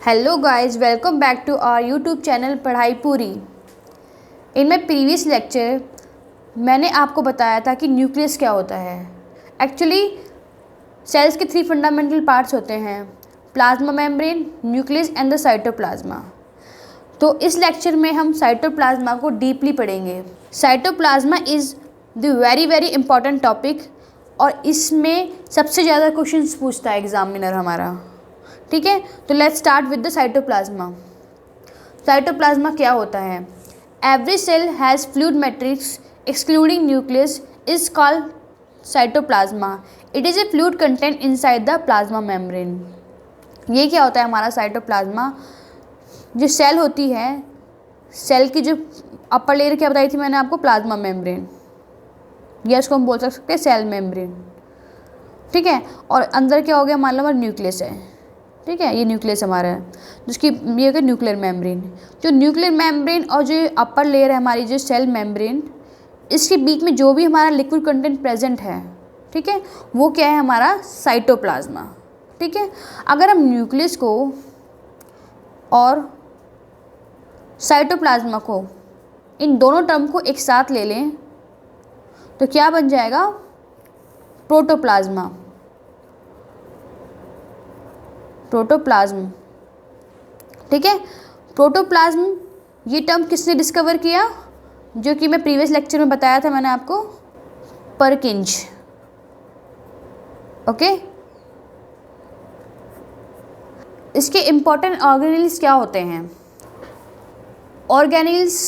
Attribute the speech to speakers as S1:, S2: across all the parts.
S1: Hello guys, welcome back to our YouTube channel पढ़ाई पूरी। इन my previous lecture मैंने आपको बताया था कि न्यूक्लियस क्या होता है। एक्चुअली सेल्स के 3 फंडामेंटल पार्ट्स होते हैं, plasma membrane, nucleus and the cytoplasm. तो इस लेक्चर में हम साइटोप्लाज्मा को डीपली पढ़ेंगे। Cytoplasm is the very important topic और इसमें सबसे ज़्यादा क्वेश्चंस पूछता है एग्जामिनर हमारा। ठीक है, तो let's start with the cytoplasm. Cytoplasm क्या होता है? Every cell has fluid matrix excluding nucleus is called cytoplasm. It is a fluid content inside the plasma membrane. ये क्या होता है हमारा साइटोप्लाज्मा? जो सेल होती है, सेल की जो अपर लेयर क्या बताई थी मैंने आपको, प्लाज्मा मेम्ब्रेन, या इसको हम बोल सकते हैं सेल मेम्ब्रेन। ठीक है, और अंदर क्या हो गया, मान लो हमारा न्यूक्लियस है। ठीक है, ये न्यूक्लियस हमारा है, जिसकी ये हो गया न्यूक्लियर मेम्ब्रेन। जो न्यूक्लियर मेम्ब्रेन और जो अपर लेयर है हमारी जो सेल मेम्ब्रेन, इसके बीच में जो भी हमारा लिक्विड कंटेंट प्रेजेंट है, ठीक है, वो क्या है हमारा साइटोप्लाज्मा। ठीक है, अगर हम न्यूक्लियस को और साइटोप्लाज्मा को, इन दोनों टर्म को एक साथ ले लें तो क्या बन जाएगा? प्रोटोप्लाज्मा। प्रोटोप्लाज्म। ठीक है, प्रोटोप्लाज्म ये टर्म किसने डिस्कवर किया? जो कि मैं प्रीवियस लेक्चर में बताया था मैंने आपको, परकिंज। ओके, इसके इंपॉर्टेंट ऑर्गेनेल्स क्या होते हैं? ऑर्गेनेल्स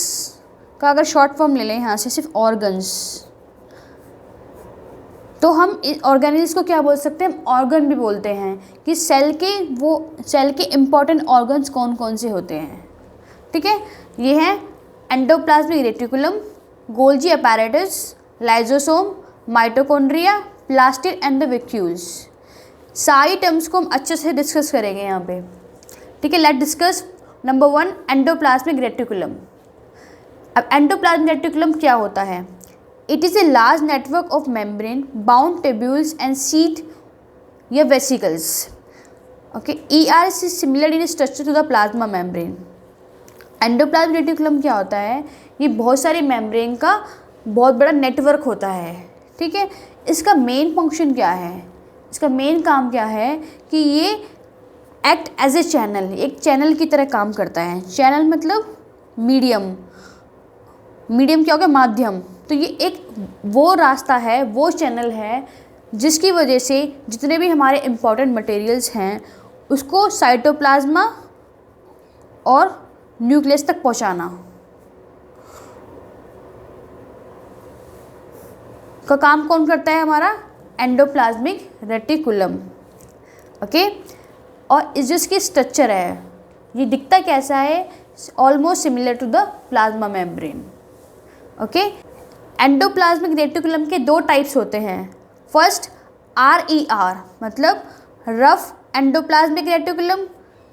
S1: का अगर शॉर्ट फॉर्म ले लें यहाँ से, सिर्फ ऑर्गन्स, तो हम ऑर्गेनेल्स को क्या बोल सकते हैं? ऑर्गन भी बोलते हैं कि सेल के इम्पॉर्टेंट ऑर्गन्स कौन कौन से होते हैं। ठीक है, ये हैं endoplasmic reticulum, Golgi apparatus, lysosome, mitochondria, plastid and the vacuoles. सारी टर्म्स को हम अच्छे से डिस्कस करेंगे यहाँ पे। ठीक है, let discuss number 1 endoplasmic reticulum. अब एंडोप्लाज्मिक रेटिकुलम क्या होता है? It is a large network of membrane-bound tubules and sheath या vesicles. Okay, ER is similar in structure to the plasma membrane. Endoplasmic reticulum क्या होता है? ये बहुत सारी मेम्ब्रेन का बहुत बड़ा नेटवर्क होता है। ठीक है, इसका मेन फंक्शन क्या है? इसका मेन काम क्या है कि ये एक्ट एज ए चैनल, एक चैनल की तरह काम करता है। चैनल मतलब मीडियम। मीडियम क्या हो गया? माध्यम। तो ये एक वो रास्ता है, वो चैनल है जिसकी वजह से जितने भी हमारे इम्पॉर्टेंट मटेरियल्स हैं उसको साइटोप्लाज्मा और न्यूक्लियस तक पहुंचाना का काम कौन करता है? हमारा एंडोप्लाज्मिक रेटिकुलम। ओके, और इस जिसकी स्ट्रक्चर है, ये दिखता कैसा है? Almost similar to the plasma membrane. Okay, endoplasmic reticulum के 2 टाइप्स होते हैं। फर्स्ट RER मतलब rough endoplasmic reticulum.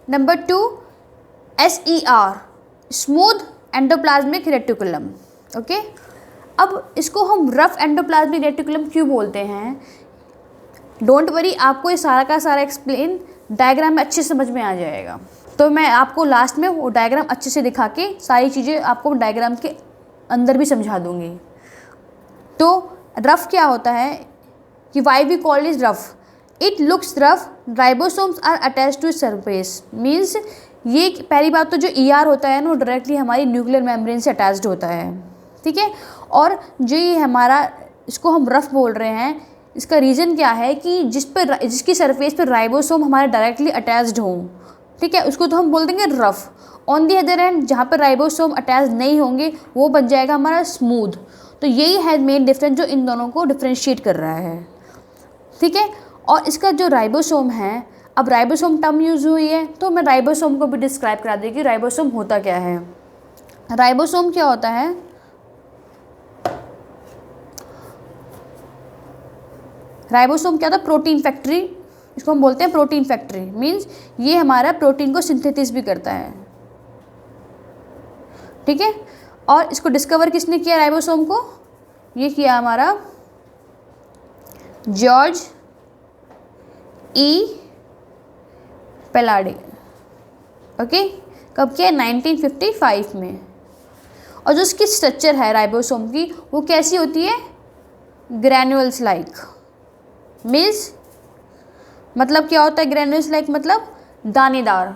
S1: Number 2 SER smooth endoplasmic reticulum. Okay, अब इसको हम रफ एंडोप्लाज्मिक रेटिकुलम क्यों बोलते हैं? डोंट वरी, आपको ये सारा का सारा एक्सप्लेन डायग्राम में अच्छे समझ में आ जाएगा। तो मैं आपको लास्ट में वो डायग्राम अच्छे से दिखा के सारी चीज़ें आपको डायग्राम के अंदर भी समझा दूंगी। तो रफ क्या होता है कि why we call is rough? It looks rough, ribosomes are attach to surface. Means ये पहली बात तो जो ER होता है ना, वो डायरेक्टली हमारी न्यूक्लियर मेम्ब्रेन से अटैच्ड होता है। ठीक है, और जो ये हमारा, इसको हम रफ बोल रहे हैं, इसका रीज़न क्या है कि जिसकी सरफेस पर राइबोसोम हमारे डायरेक्टली अटैच्ड हों, ठीक है, उसको तो हम बोल देंगे rough. On the other hand जहाँ पर राइबोसोम अटैच नहीं होंगे वो बन जाएगा हमारा स्मूथ। तो यही है मेन डिफरेंस जो इन दोनों को डिफ्रेंशिएट कर रहा है। ठीक है, और इसका जो राइबोसोम है, अब राइबोसोम टर्म यूज़ हुई है तो मैं राइबोसोम को भी डिस्क्राइब करा दूँ कि राइबोसोम होता क्या है। राइबोसोम क्या होता है? राइबोसोम क्या होता है? Protein factory. इसको हम बोलते हैं प्रोटीन फैक्ट्री। मीन्स ये हमारा प्रोटीन को सिंथेसिस भी करता है। ठीक है, और इसको डिस्कवर किसने किया? राइबोसोम को ये किया हमारा जॉर्ज E. पेलाडी। ओके, कब किया? 1955 में। और जो उसकी स्ट्रक्चर है राइबोसोम की वो कैसी होती है? ग्रैन्युल्स लाइक। मीन्स मतलब क्या होता है ग्रैन्युल्स लाइक? मतलब दानेदार,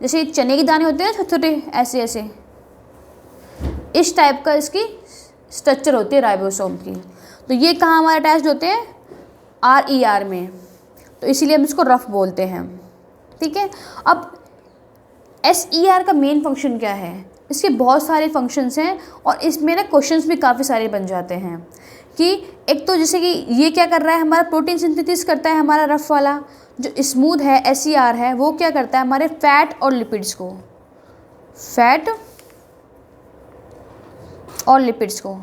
S1: जैसे चने के दाने होते हैं छोटे छोटे, ऐसे ऐसे, इस टाइप का इसकी स्ट्रक्चर होती है राइबोसोम की। तो ये कहाँ हमारे अटैच्ड होते हैं? RER में, तो इसीलिए हम इसको रफ बोलते हैं। ठीक है, अब SER का मेन फंक्शन क्या है? इसके बहुत सारे फंक्शंस हैं और इसमें ना क्वेश्चंस भी काफ़ी सारे बन जाते हैं कि एक तो जैसे कि ये क्या कर रहा है? हमारा प्रोटीन सिंथेसिस करता है। हमारा रफ वाला जो स्मूथ है SER है वो क्या करता है? हमारे फैट और लिपिड्स को, फैट और लिपिड्स को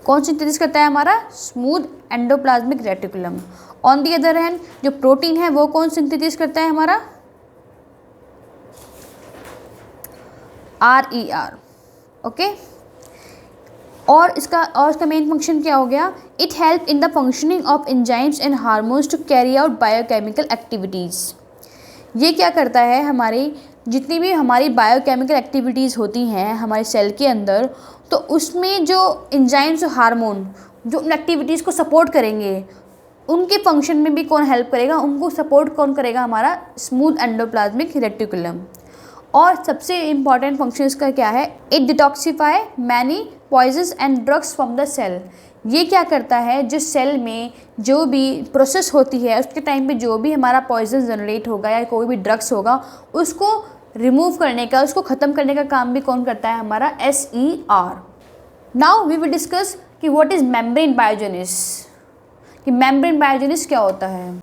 S1: कौन सिंथेसिस करता है? हमारा smooth endoplasmic reticulum. On the other hand जो प्रोटीन है वो कौन सिंथेसिस करता है? हमारा RER। ओके, और इसका मेन फंक्शन क्या हो गया? It help in the functioning of enzymes and hormones to carry out biochemical activities. ये क्या करता है? हमारी जितनी भी हमारी बायोकेमिकल एक्टिविटीज़ होती हैं हमारे सेल के अंदर, तो उसमें जो एंजाइम्स और हार्मोन जो उन एक्टिविटीज़ को सपोर्ट करेंगे, उनके फंक्शन में भी कौन हेल्प करेगा? उनको सपोर्ट कौन करेगा? हमारा स्मूथ एंडोप्लाज्मिक रेटिकुलम। और सबसे इम्पॉर्टेंट फंक्शन इसका क्या है? It detoxify many poisons and drugs from the cell. ये क्या करता है? जो सेल में जो भी प्रोसेस होती है उसके टाइम पे जो भी हमारा पॉइजन जनरेट होगा या कोई भी ड्रग्स होगा उसको रिमूव करने का, उसको ख़त्म करने का काम भी कौन करता है? हमारा SER। Now we will discuss कि व्हाट इज़ मेम्ब्रेन बायोजेनिस, कि मेम्ब्रेन बायोजेनिस क्या होता है।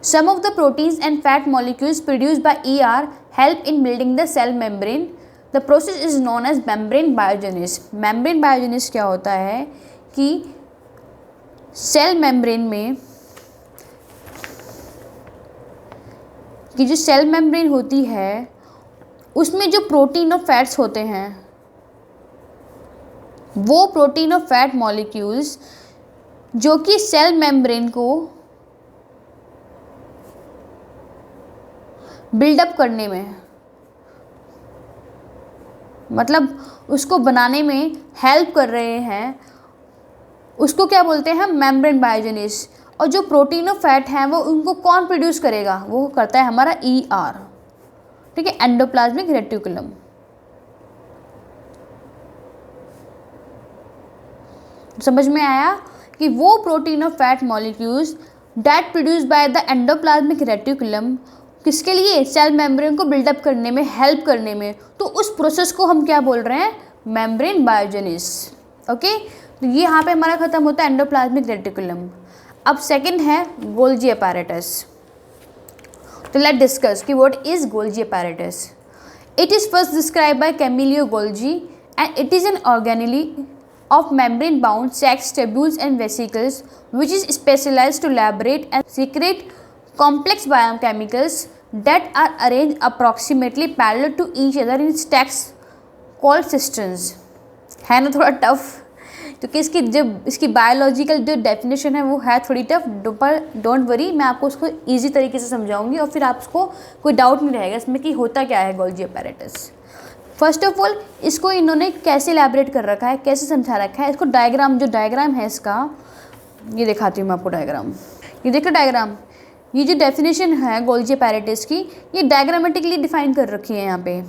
S1: Some of the proteins and fat molecules produced by ER help in building the cell membrane. The process is known as membrane biogenesis. membrane biogenesis क्या होता है कि cell membrane में कि जो सेल मेम्ब्रेन होती है उसमें जो प्रोटीन और फैट्स होते हैं वो प्रोटीन और फैट मॉलिक्यूल्स जो कि सेल मेम्ब्रेन को बिल्डअप करने में, मतलब उसको बनाने में हेल्प कर रहे हैं, उसको क्या बोलते हैं? मेम्ब्रेन बायोजेनिस। और जो प्रोटीन और फैट हैं वो उनको कौन प्रोड्यूस करेगा? वो करता है हमारा ER। ठीक है, एंडोप्लाज्मिक रेटिकुलम। समझ में आया कि वो प्रोटीन और fat molecules that produce by the endoplasmic reticulum किसके लिए? सेल मेम्ब्रेन को बिल्डअप करने में, हेल्प करने में। तो उस प्रोसेस को हम क्या बोल रहे हैं? मेम्ब्रेन बायोजेनिस। ओके, तो ये यहाँ पे हमारा खत्म होता है एंडोप्लाज्मिक रेटिकुलम। अब सेकंड है गोल्जी अपैरेटस। तो लेट डिस्कस कि what is Golgi apparatus. It is first describe by Camillo Golgi and it is an organelle of membrane bound sacs, tubules and vesicles which is specialized to elaborate and secrete complex biochemicals that are arranged approximately parallel to each other in stacks called cisterns। है ना थोड़ा tough, क्योंकि इसकी जब इसकी biological जो definition है वो है थोड़ी टफ, पर डोंट वरी, मैं आपको उसको ईजी तरीके से समझाऊंगी और फिर आपको कोई डाउट नहीं रहेगा इसमें कि होता क्या है Golgi apparatus. First of all इसको इन्होंने कैसे इलेबोरेट कर रखा है, कैसे समझा रखा है, इसको डायग्राम, जो डायग्राम है इसका, ये दिखाती हूँ मैं आपको डायग्राम। ये देखो डायग्राम, ये जो डेफिनेशन है गोल्जी अपैरेटस की ये डायग्रामेटिकली डिफाइन कर रखी है यहाँ पे।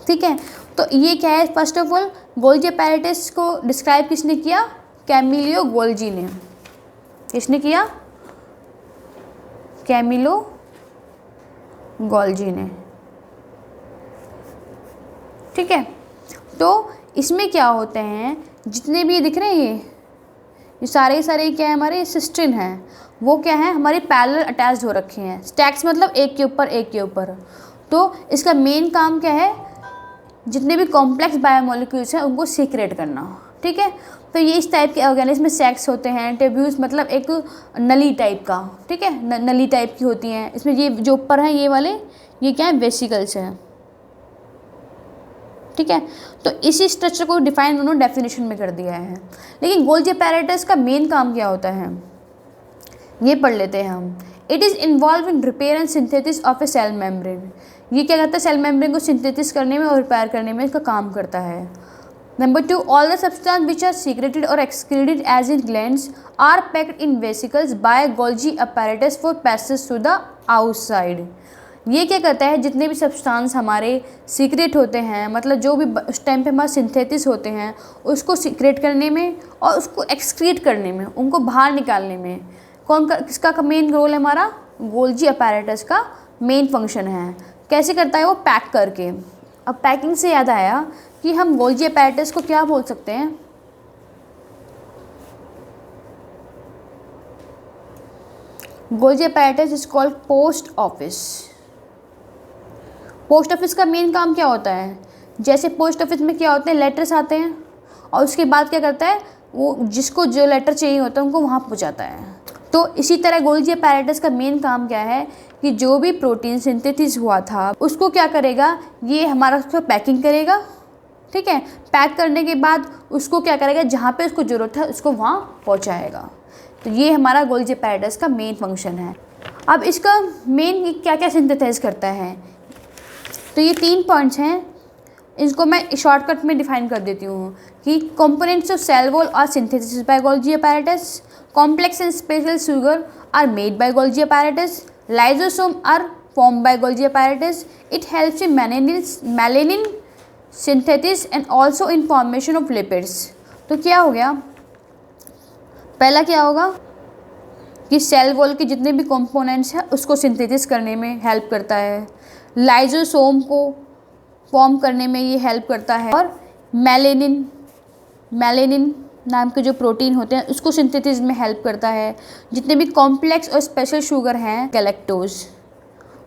S1: ठीक है, तो ये क्या है? First of all Golgi apparatus को डिस्क्राइब किसने किया? कैमिलियो गोल्जी ने। किसने किया? कैमिलो गोल्जी ने। ठीक है, तो इसमें क्या होते हैं, जितने भी दिख रहे हैं ये सारे क्या है हमारे सिस्टिन हैं, वो क्या है हमारे पैरेलल अटैच्ड हो रखे हैं। स्टैक्स मतलब एक के ऊपर एक के ऊपर। तो इसका मेन काम क्या है? जितने भी कॉम्प्लेक्स बायोमोलिक्यूल्स हैं उनको सीक्रेट करना। ठीक है, तो ये इस टाइप के ऑर्गेनिज्म में सैक्स होते हैं, ट्यूब्यूल्स मतलब एक नली टाइप का, ठीक है, नली टाइप की होती हैं। इसमें ये जो ऊपर हैं ये वाले, ये क्या है? वेसिकल्स हैं। ठीक है, तो इसी स्ट्रक्चर को डिफाइन उन्होंने डेफिनेशन में कर दिया है। लेकिन गोल्जी अपैरेटस का मेन काम क्या होता है? ये पढ़ लेते हैं हम। It is involve in repair and synthesis of a cell membrane. ये क्या करता है, सेल मेम्ब्रेन को सिंथेसिस करने में और रिपेयर करने में इसका काम करता है। Number 2, all the substance which are secreted और excreted as in glands are packed in vesicles by Golgi apparatus for passage to the outside. ये क्या करता है, जितने भी सब्सटेंस हमारे सीक्रेट होते हैं, मतलब जो भी उस टाइम पे हमारे सिंथेसिस होते हैं, उसको सीक्रेट करने में और उसको एक्सक्रीट करने में, उनको बाहर निकालने में किसका मेन रोल है, हमारा गोल्जी अपैरेटस का मेन फंक्शन है। कैसे करता है वो, पैक करके। अब पैकिंग से याद आया कि हम गोल्जी अपैरेटस को क्या बोल सकते हैं, Golgi apparatus is called post office. Post office का मेन काम क्या होता है, जैसे पोस्ट ऑफिस में क्या होते हैं, लेटर्स आते हैं और उसके बाद क्या करता है, वो जिसको जो लेटर चाहिए होता है उनको वहाँ पहुँचाता है। तो इसी तरह गोल्जी अपैरेटस का मेन काम क्या है कि जो भी प्रोटीन सिंथेसिस हुआ था उसको क्या करेगा, ये हमारा उसको पैकिंग करेगा, ठीक है। पैक करने के बाद उसको क्या करेगा, जहाँ पे उसको ज़रूरत है उसको वहाँ पहुँचाएगा। तो ये हमारा गोल्जी अपैरेटस का मेन फंक्शन है। अब इसका मेन क्या क्या सिंथेसाइज करता है, तो ये 3 पॉइंट्स हैं, इसको मैं शॉर्टकट में डिफाइन कर देती हूँ कि components of cell wall are synthesis by Golgi apparatus, complex and special sugar are made by Golgi apparatus, lysosome are form by Golgi apparatus, it helps in melanin synthesis and also in formation of lipids. तो क्या हो गया, पहला क्या होगा कि cell wall के जितने भी कंपोनेंट्स हैं उसको सिंथेसिस करने में हेल्प करता है, लाइसोसोम को फॉर्म करने में ये हेल्प करता है, और मेलानिन नाम के जो प्रोटीन होते हैं उसको सिंथेसिस में हेल्प करता है। जितने भी कॉम्प्लेक्स और स्पेशल शुगर हैं गैलेक्टोज,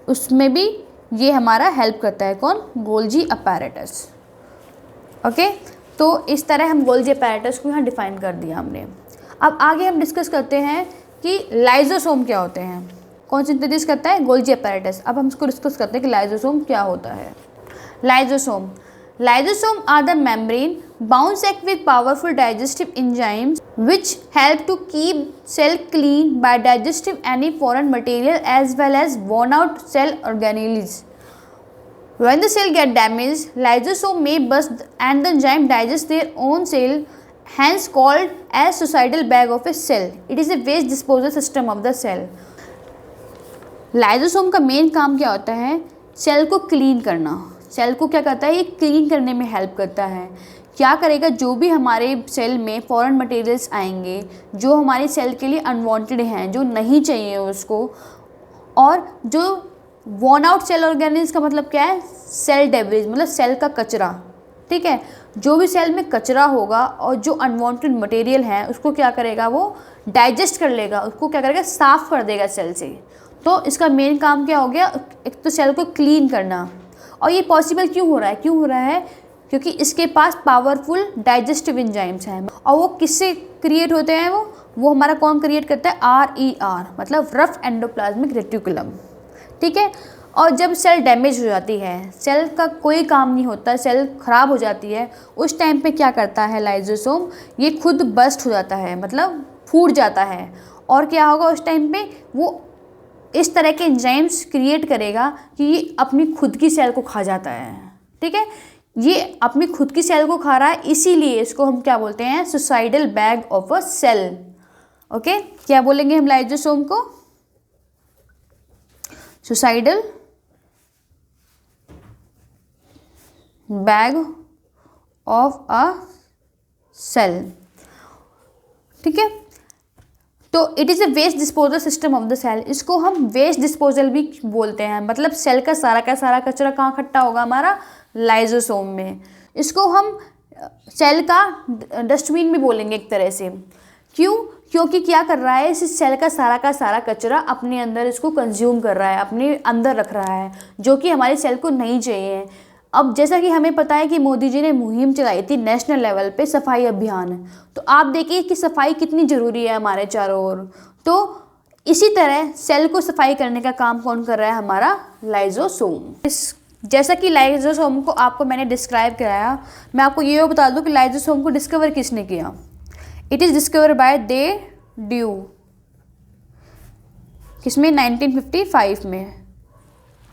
S1: उसमें भी ये हमारा हेल्प करता है, कौन, गोल्जी अपैरेटस। ओके, तो इस तरह हम गोल्जी अपैरेटस को यहाँ डिफाइन कर दिया हमने। अब आगे हम डिस्कस करते हैं कि लाइसोसोम क्या होते हैं, कौन सिंथेसिस करता है, गोल्जी अपैरेटस। अब हम इसको डिस्कस करते हैं कि लाइसोसोम क्या होता है। Lysosome are the membrane bound sac with powerful digestive enzymes which help to keep cell clean by digesting any foreign material as well as worn out cell organelles. When the cell get damaged, lysosome may burst and the enzyme digest their own cell, hence called as suicidal bag of a cell. It is a waste disposal system of the cell. Lysosome का main काम क्या होता है, cell को clean करना। Cell को क्या करता है, ये क्लीन करने में हेल्प करता है। क्या करेगा, जो भी हमारे सेल में फॉरेन मटेरियल्स आएंगे जो हमारे सेल के लिए अनवांटेड हैं, जो नहीं चाहिए उसको, और जो वॉर्न आउट सेल ऑर्गेनिल्स का मतलब क्या है, सेल डेब्रिज, मतलब सेल का कचरा, ठीक है। जो भी सेल में कचरा होगा और जो अनवांटेड मटेरियल है उसको क्या करेगा, वो डाइजेस्ट कर लेगा, उसको क्या करेगा, साफ़ कर देगा सेल से। तो इसका मेन काम क्या हो गया, एक तो सेल को क्लीन करना। और ये पॉसिबल क्यों हो रहा है, क्योंकि इसके पास पावरफुल डाइजेस्टिव एंजाइम्स हैं। और वो किससे क्रिएट होते हैं, वो हमारा कौन क्रिएट करता है, RER, मतलब रफ एंडोप्लाज्मिक रेटिकुलम, ठीक है। और जब सेल डैमेज हो जाती है, सेल का कोई काम नहीं होता, सेल ख़राब हो जाती है, उस टाइम पे क्या करता है लाइसोसोम, ये खुद बस्ट हो जाता है, मतलब फूट जाता है। और क्या होगा उस टाइम पे, वो इस तरह के एंजाइम्स क्रिएट करेगा कि ये अपनी खुद की सेल को खा जाता है, ठीक है। ये अपनी खुद की सेल को खा रहा है, इसीलिए इसको हम क्या बोलते हैं, suicidal bag of a cell. Okay, क्या बोलेंगे हम लाइसोसोम को, suicidal bag of a cell, ठीक है। तो it is a waste disposal system of the cell. इसको हम वेस्ट डिस्पोजल भी बोलते हैं, मतलब सेल का सारा कचरा कहाँ इकट्ठा होगा, हमारा लाइसोसोम में। इसको हम सेल का डस्टबिन भी बोलेंगे एक तरह से। क्यों, क्योंकि क्या कर रहा है, इस सेल का सारा कचरा अपने अंदर इसको कंज्यूम कर रहा है, अपने अंदर रख रहा है, जो कि हमारे सेल को नहीं चाहिए। अब जैसा कि हमें पता है कि मोदी जी ने मुहिम चलाई थी नेशनल लेवल पे सफाई अभियान, तो आप देखिए कि सफाई कितनी ज़रूरी है हमारे चारों ओर। तो इसी तरह सेल को सफाई करने का काम कौन कर रहा है, हमारा लाइसोसोम। जैसा कि लाइसोसोम को आपको मैंने डिस्क्राइब कराया, मैं आपको ये बता दूं कि लाइसोसोम को डिस्कवर किसने किया। It is discover by they due. किसमें? 1955 में।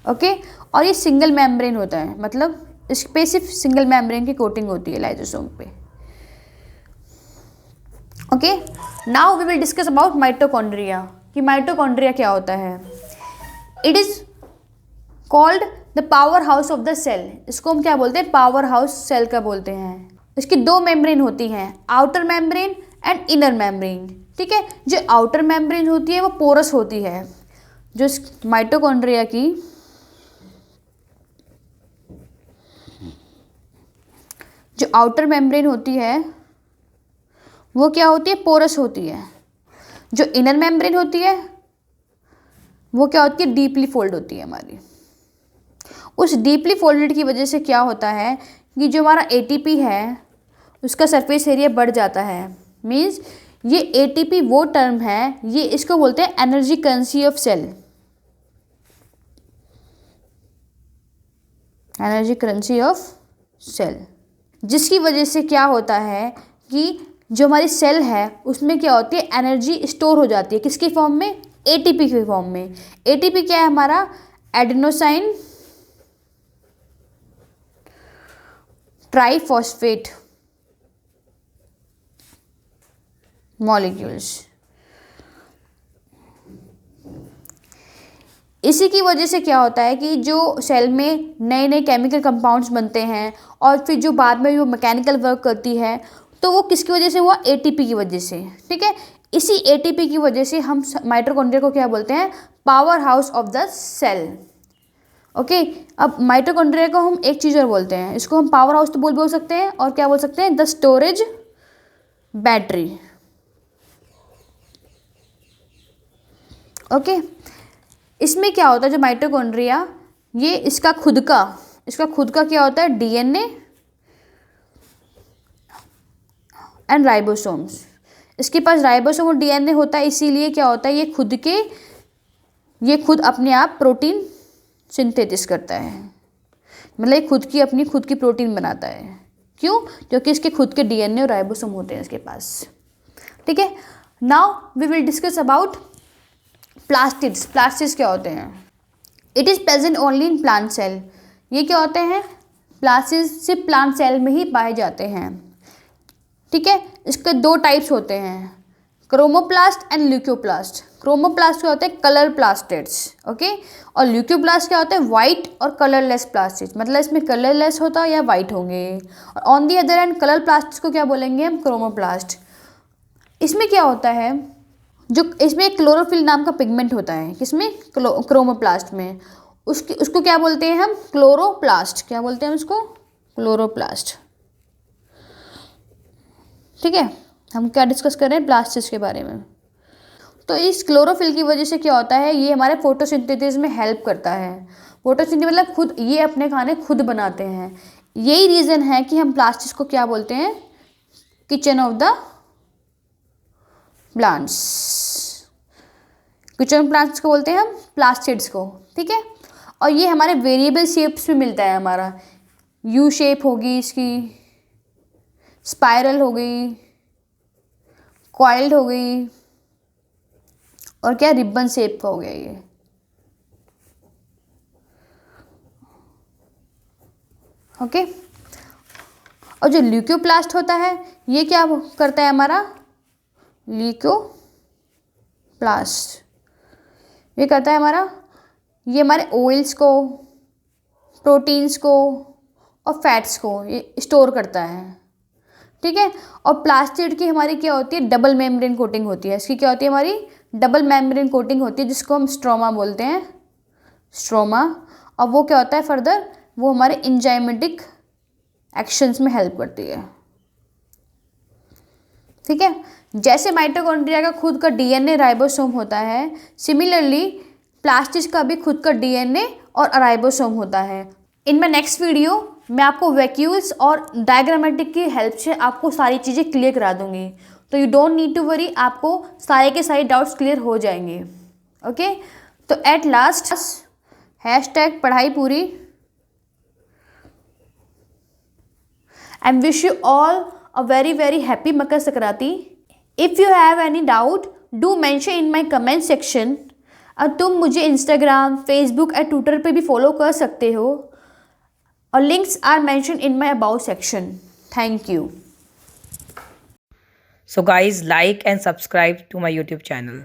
S1: ओके, और ये सिंगल मेम्ब्रेन होता है, मतलब इस पे सिर्फ सिंगल मेम्ब्रेन की कोटिंग होती है लाइसोसोम पे। Okay, now we will discuss about mitochondria, कि माइटोकॉन्ड्रिया क्या होता है। It is called the power house of the cell. इसको हम क्या बोलते हैं? पावर हाउस सेल का बोलते हैं। इसकी दो मेम्ब्रेन होती हैं, outer membrane and inner membrane. ठीक है, जो आउटर मेम्ब्रेन होती है वो पोरस होती है। जो माइटोकॉन्ड्रिया की जो आउटर मेम्ब्रेन होती है वो क्या होती है? पोरस होती है। जो इनर मेम्ब्रेन होती है वो क्या होती है? डीपली फोल्ड होती है हमारी। उस डीपली फोल्डेड की वजह से क्या होता है कि जो हमारा एटीपी है उसका सरफेस एरिया बढ़ जाता है। मीन्स ये एटीपी वो टर्म है, ये इसको बोलते हैं energy currency of cell. Energy currency of cell, जिसकी वजह से क्या होता है कि जो हमारी सेल है उसमें क्या होती है? एनर्जी स्टोर हो जाती है। किसकी फॉर्म में? एटीपी की फॉर्म में। एटीपी क्या है हमारा? Adenosine triphosphate molecules. इसी की वजह से क्या होता है कि जो सेल में नए नए केमिकल कंपाउंड्स बनते हैं और फिर जो बाद में वो मैकेनिकल वर्क करती है, तो वो किसकी वजह से हुआ? एटीपी की वजह से। ठीक है, इसी एटीपी की वजह से हम माइटोकॉन्ड्रिया को क्या बोलते हैं? Power house of the cell. Okay, अब माइटोकॉन्ड्रिया को हम एक चीज़ और बोलते हैं, इसको हम पावर हाउस तो बोल सकते हैं, और क्या बोल सकते हैं? The storage battery. ओके, इसमें क्या होता है? जो माइटोकॉन्ड्रिया, ये इसका खुद का क्या होता है? DNA and ribosomes. इसके पास राइबोसोम और डीएनए होता है, इसीलिए क्या होता है? ये खुद अपने आप प्रोटीन सिंथेसिस करता है, मतलब ये खुद की प्रोटीन बनाता है। क्यों? क्योंकि इसके खुद के डीएनए और राइबोसोम होते हैं इसके पास। ठीक है, now we will discuss about plastids. Plastids क्या होते हैं? It is present only in plant cell. ये क्या होते हैं? प्लास्टिड्स सिर्फ प्लांट सेल में ही पाए जाते हैं। ठीक है, इसके दो टाइप्स होते हैं, क्रोमोप्लास्ट एंड ल्यूकोप्लास्ट। क्रोमोप्लास्ट क्या होते हैं? Colour plastids. ओके, और ल्यूकोप्लास्ट क्या होते हैं? वाइट और कलरलेस प्लास्टिड्स, मतलब इसमें कलरलेस होता है या वाइट होंगे। और on the other hand colour plastids को क्या बोलेंगे हम? क्रोमोप्लास्ट। इसमें क्या होता है? जो इसमें क्लोरोफिल नाम का पिगमेंट होता है, किसमें? क्रोमोप्लास्ट में। उसको क्या बोलते हैं हम? क्लोरोप्लास्ट। क्या बोलते हैं हम इसको? क्लोरोप्लास्ट। ठीक है, हम क्या डिस्कस कर रहे हैं? प्लास्टिड्स के बारे में। तो इस क्लोरोफिल की वजह से क्या होता है? ये हमारे फोटोसिंथेसिस में हेल्प करता है। फोटोसिंथेसिस मतलब खुद ये अपने खाने खुद बनाते हैं। यही रीज़न है कि हम प्लास्टिड्स को क्या बोलते हैं? Kitchen of the plants. Kitchen plants को बोलते हैं हम प्लास्टिड्स को। ठीक है, और ये हमारे वेरिएबल शेप्स में मिलता है हमारा। यू शेप होगी इसकी, स्पाइरल हो गई, कॉइल्ड हो गई, और क्या? रिबन शेप का हो गया ये। ओके, और जो ल्यूकोप्लास्ट होता है ये क्या करता है हमारा? ल्यूकोप्लास्ट ये करता है हमारा, ये हमारे ऑयल्स को, प्रोटीन्स को और फैट्स को ये स्टोर करता है। ठीक है, और प्लास्टिड की हमारी क्या होती है? डबल मेम्ब्रेन कोटिंग होती है। इसकी क्या होती है? हमारी डबल मेम्ब्रेन कोटिंग होती है, जिसको हम स्ट्रोमा बोलते हैं, स्ट्रोमा। और वो क्या होता है फर्दर? वो हमारे एंजाइमेटिक एक्शंस में हेल्प करती है। ठीक है, जैसे माइटोकॉन्ड्रिया का खुद का डीएनए राइबोसोम होता है, सिमिलरली प्लास्टिड्स का भी खुद का डीएनए और राइबोसोम होता है। इन माय नेक्स्ट वीडियो मैं आपको वैक्यूल्स और डायग्रामेटिक की हेल्प से आपको सारी चीज़ें क्लियर करा दूंगी, तो you don't need to worry, आपको सारे के सारे डाउट्स क्लियर हो जाएंगे। ओके, तो एट लास्ट हैशटैग पढ़ाई पूरी, and wish you all a very very happy Makar Sankranti. If you have any doubt, do mention in my comment section. और तुम मुझे इंस्टाग्राम, फेसबुक और ट्विटर पे भी फॉलो कर सकते हो और links are mention in my about section. Thank you.
S2: So guys, like and subscribe to my YouTube channel.